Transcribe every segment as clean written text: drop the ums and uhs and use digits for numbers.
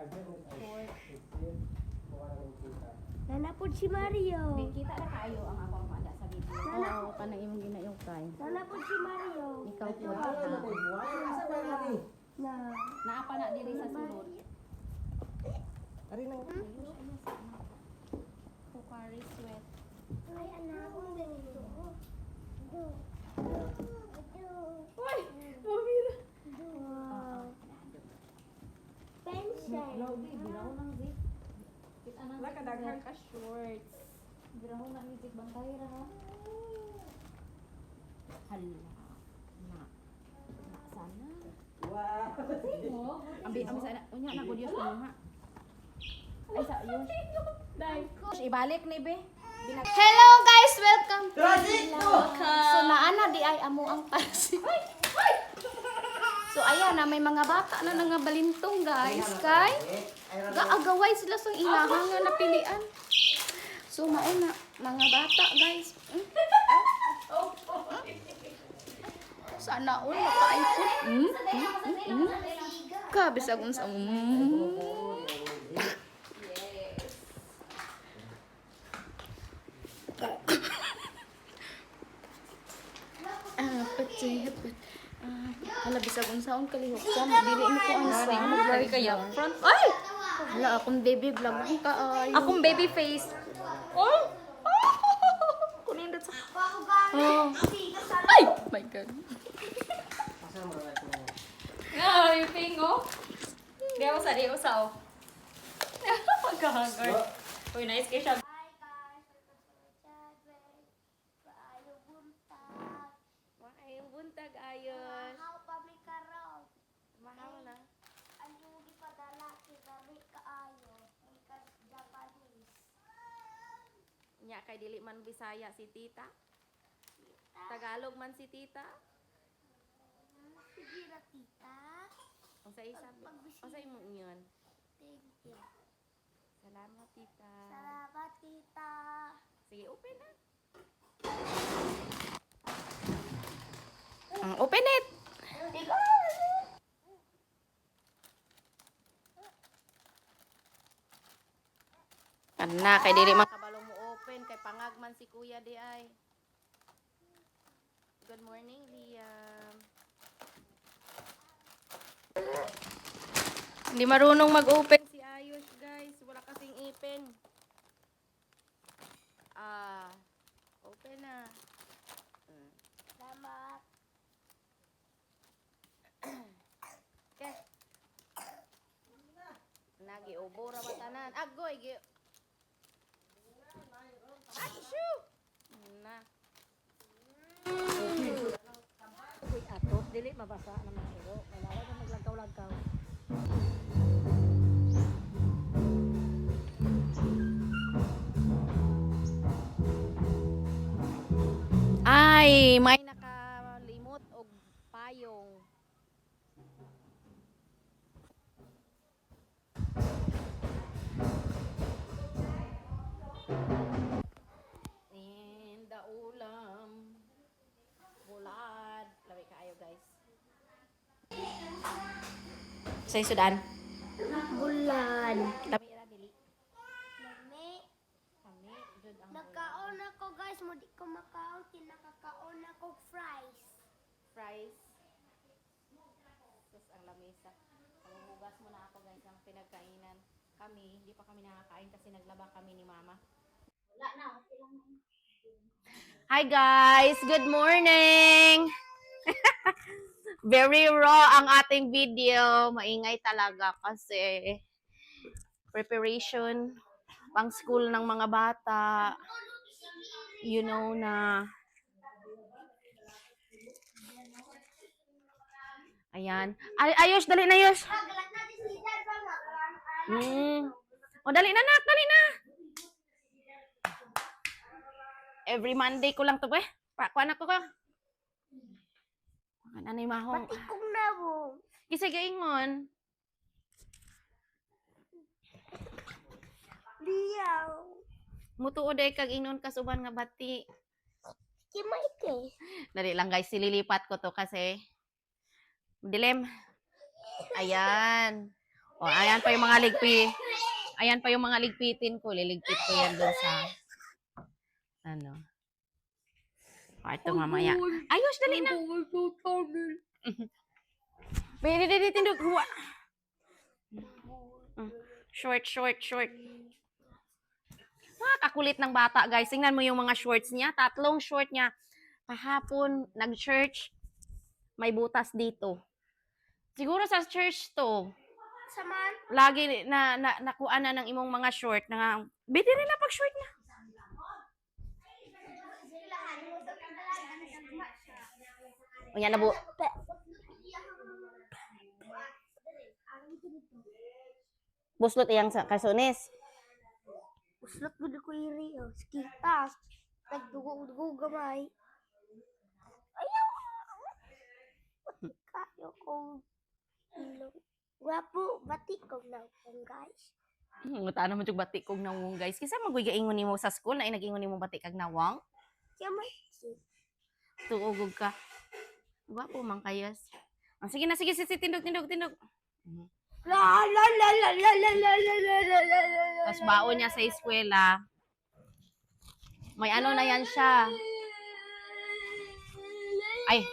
Short. Nanapod si Mario. May kita na kayo ang ako ang mada sa video. Oo, kanang imong ginayong kay. Nanapod si Mario. Ikaw po. Na. Naapa na diri sa sulod. Ari nang Pocari Sweat. Ay, anak ko ganito. Uy! Mabira! Wow. Pencil. Lagi, biraw ng zip. Kita nang wala ka daghan ka shorts. biraw na ni zip bangkay ra ha. Hala. Na. Sana. Wow. Ambi sana. Unya na ko Dios ko ha. Ay sa yun. Dai. Ibalik ni be. Hello guys, welcome to Trajecto! So naana di ay amo ang pansin. So ayan na may mga bata na nangabalintong guys kay gaagaway sila sa ilahang nga napilian. So mauna mga bata guys. Sana all makaipon. Kabis akong sa hapit. Hala, bisag unsaon kalihok sa dili mo ko ang sa Lagi kaya front. ay! Hala, akong baby vlog ang kaay. Akong baby face. Oh! Kunindot sa. Oh. Ay! My God. Ah, yung pingo. Di ako sa, oh. Pagkahagard. Uy, nice kay siya. Hi guys, welcome to my channel. Paayong buntag. Maayong buntag, ayos. Mahaw pa mi karon. Mahaw na. Ang yung gipadala kay kaayo. Ikas Japanese. Nya kay dili man Bisaya si tita. Tagalog man si tita. Sige na tita. Ang sa isa. Ang sa imo yun. Thank you. Salamat, tita. Salamat tita. Sige, open na. Open it. Ana, kay dili man kabalong mo open. Kay pangagman si kuya di ay. Good morning, Liam. Hindi marunong mag-open si Ayos, guys. Wala kasing ipin. Open na. Salamat. Okay. Nagi-ubo ra ba tanan? Agoy, gi. Achoo! Na. Uy, atot dili mabasa na mga iro. Kailangan na maglagaw-lagaw. Ay, may nakalimot og payong. And the ulam. Bulad. Lawi kaayo, guys. Sa sudan. Bulan. Lami ra dili. Lami. Kami jud ang Nagkaon ako guys, mo di ko makaon, kinakakaon ako fries. fries. Tapos ang lamesa. Hugas mo na ako guys ang pinagkainan. Kami, hindi pa kami nakakain kasi naglaba kami ni mama. Wala na, okay lang. Hi guys! Good morning! Very raw ang ating video. Maingay talaga kasi preparation pang school ng mga bata. You know na. Ayan. Ay, ayos, dali na ayos. O, dali na nak, dali na. Every Monday ko lang to, eh. Pakuan ako ko. Ano na yung mahong. Pati kong nabo. Kasi gaingon. Liyaw. Mutuod ay kag ingnon kasuban nga bati. Kimaike. Dali lang guys, sililipat ko to kasi dilim. Ayan. O, ayan pa yung mga ligpi. Ayan pa yung mga ligpitin ko. Liligpit ko yan doon sa ano. O, ito mamaya. Ayos, dali na. Pwede, dali, tindog. Huwa. Short, short, short. Kakulit ng bata, guys. Tingnan mo yung mga shorts niya. 3 short niya. Kahapon, nag-church. May butas dito. Siguro sa church to. Saman. Lagi nakuha na ng imong mga short. Biti rin na pag short na. O yan na bu. Buslot iyang sa kasunis. Uslot gud ko iri. Skitas. Nagdugo-dugo gamay. Ayaw. Kayo ko. Wapo, batik ko na guys. Ngutaan naman yung batik kong nawong, guys. Kisa mag-ingon nimo sa school na nag-ingon nimo batik kag nawang. Siya may. Tuugog ka. Gwapo man kayas. Sige na, sige, tindog. La la la la la la la la la la la la. Tapos baon niya sa eskwela. May ano na yan siya. Ay.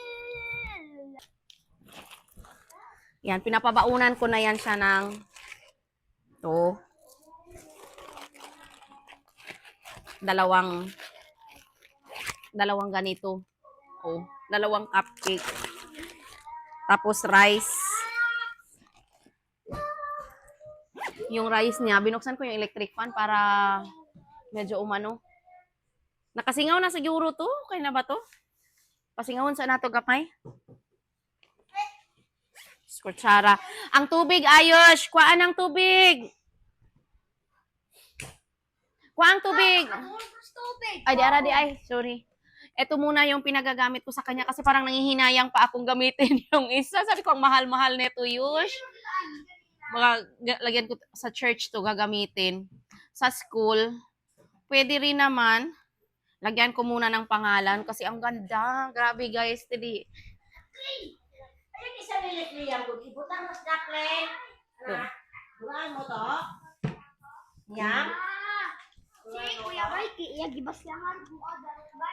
Yan, pinapabaunan ko na yan siya ng to. Dalawang ganito. Oh, 2 cupcake. Tapos rice. Yung rice niya, binuksan ko yung electric fan para medyo umano. Nakasingaw na siguro to. Kaya na ba to? Pasingawon sa nato gapay. Kutsara. Ang tubig, ayos. Kuhaan ang tubig. Kuhaan ang tubig. Ay, di ay. Sorry. Ito muna yung pinagagamit ko sa kanya kasi parang nangihinayang pa akong gamitin yung isa. Sabi ko, ang mahal-mahal neto, Yush. Lagyan ko sa church to gagamitin. Sa school, pwede rin naman. Lagyan ko muna ng pangalan kasi ang ganda. Grabe, guys. Tidi. Isa nilik liyan ko. Ibutang mas dakle. Duraan mo to. Yan. Si Kuya Mikey, iya gibasyahan ko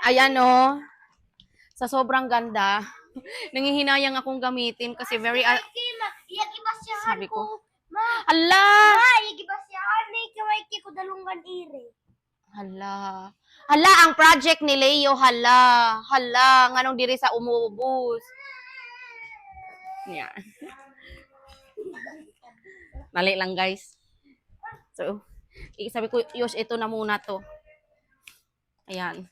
Ayan o. Sa sobrang ganda. Nangihinayang akong gamitin kasi very... iya gibasyahan Sabi ko. Ma, Hala! iya gibasyahan ni Kuya Mikey ko dalungan ire. Hala. Hala, ang project ni Leo. Hala. Nganong diri sa umubos. Yan. Mali lang, guys. So, sabi ko, Yosh, ito na muna to. Ayan.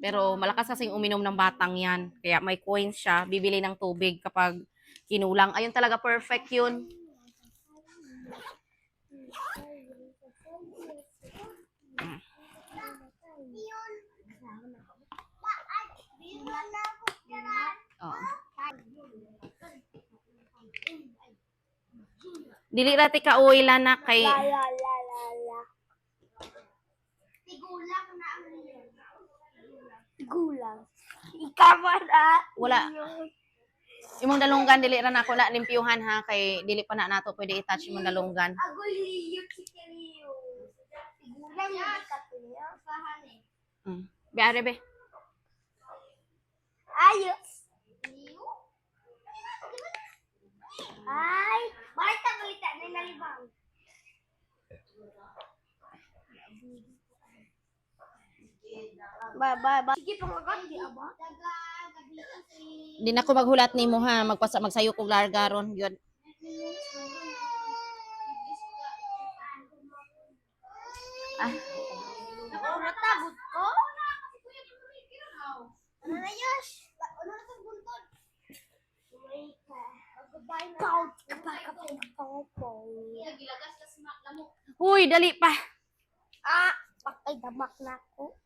Pero malakas kasing uminom ng batang yan. Kaya may coins siya. Bibili ng tubig kapag kinulang. Ayun talaga, perfect yun. Oh. Dili rati ka uwilan na kay... La. Tigulang na ang iyon. Tigulang. Ikamara. Wala. Imong dalunggan dili ra nako na limpyuhan ha kay dili pa na nato pwede i-touch imong dalunggan. Aguliyot si Kiriyo. Tigulang na katuya. Sahani. Biare be. Ayos. Ay, bakit ang balita na nalibang? Bye. Sige, pangagat, di aba? Di na ko maghulat nimo ha, magsayo kog largaron gyud. Natabot ko? Ano na yos? Ano na itong buntod? Couch kapag Huy, dali pa. Patay damak na ako.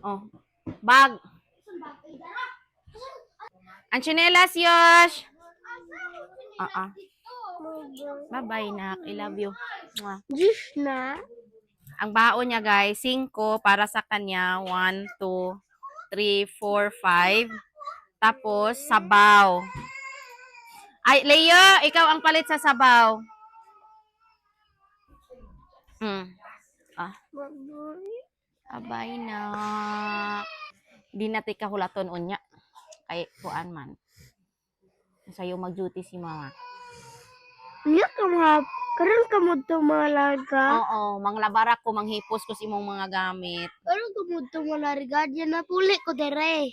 Oh. Bag. Ang tsinelas, Yosh. Bye-bye, nak. I love you. Mwah. Gish na? Ang baon niya, guys, 5 para sa kanya. 1, 2, 3, 4, 5. Tapos, sabaw. Ay, Leo, ikaw ang palit sa sabaw. Ah. Abay na. Di na ti kahulaton unya. Kay kuan man. Sayo mag-duty si mama. Iya ka mga, karon ka mo to mga larga. Oo, manglabarak ko, manghipos ko sa imong mga gamit. Karon ka mo to mga larga, diyan na puli ko dere.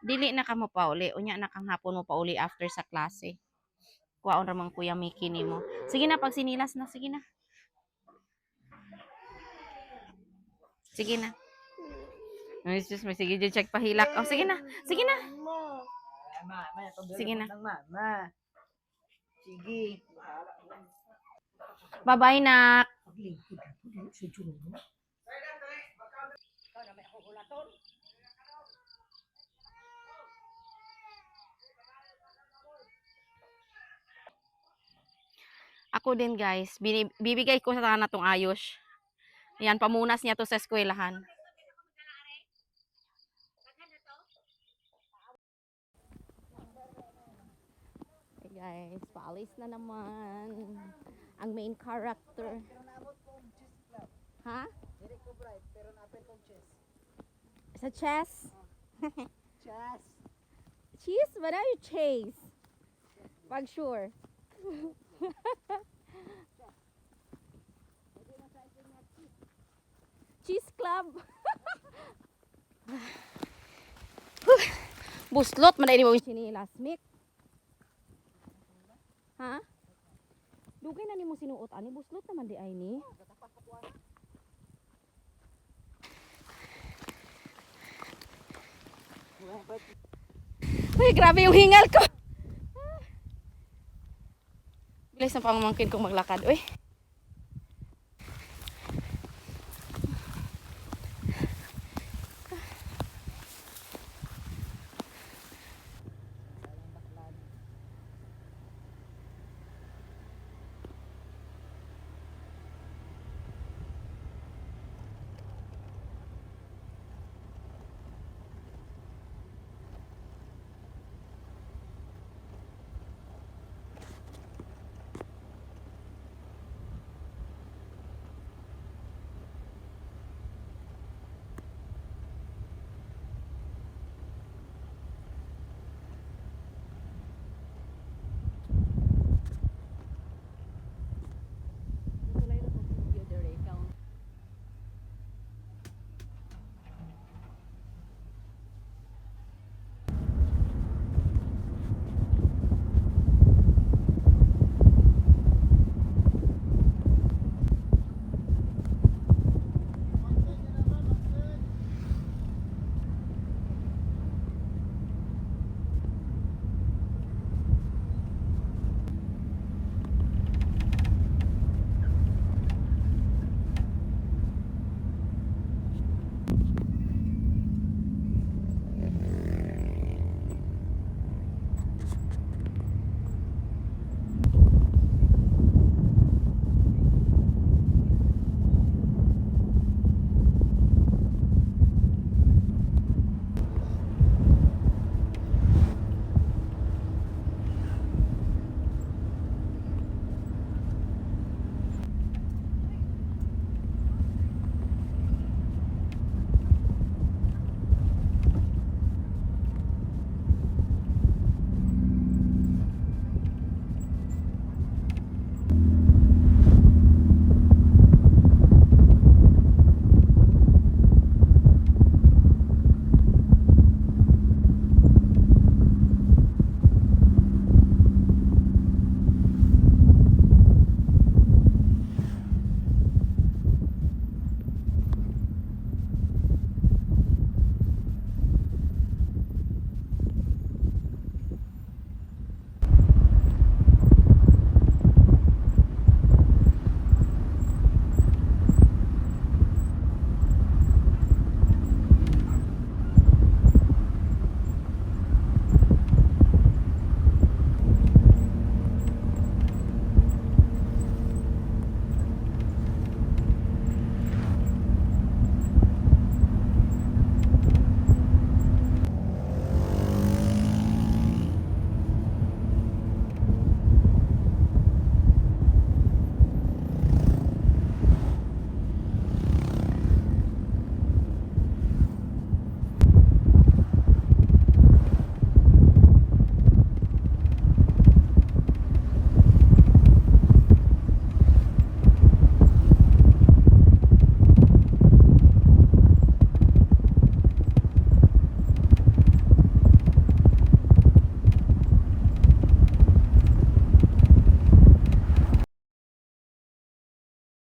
Dili na ka mo pauli. Unya na kang hapon mo pauli after sa klase. Kuwaon ramang Kuya Mickey nimo. Sige na, pag sinilas na, sige na. Sige na. Ay, just may sige, check pahilak. Oh, sige na. Sige na. Sige na. Sige. Bye-bye, nak. Ako din, guys. Bibigay ko sa na tong ayos. Yan, pamunas niya to sa eskwelahan. Hey guys, paalis na naman ang main character. Ha? Sa chess? Chas. Cheese? What are you chase? Pag sure. Cheese club. Buslot man ini mo sinilas, Mick. Ha? Dugay na nimo sinuot ani buslot naman di ay ni. Uy, grabe yung hingal ko. Bilis na pamangkin kong maglakad. Uy.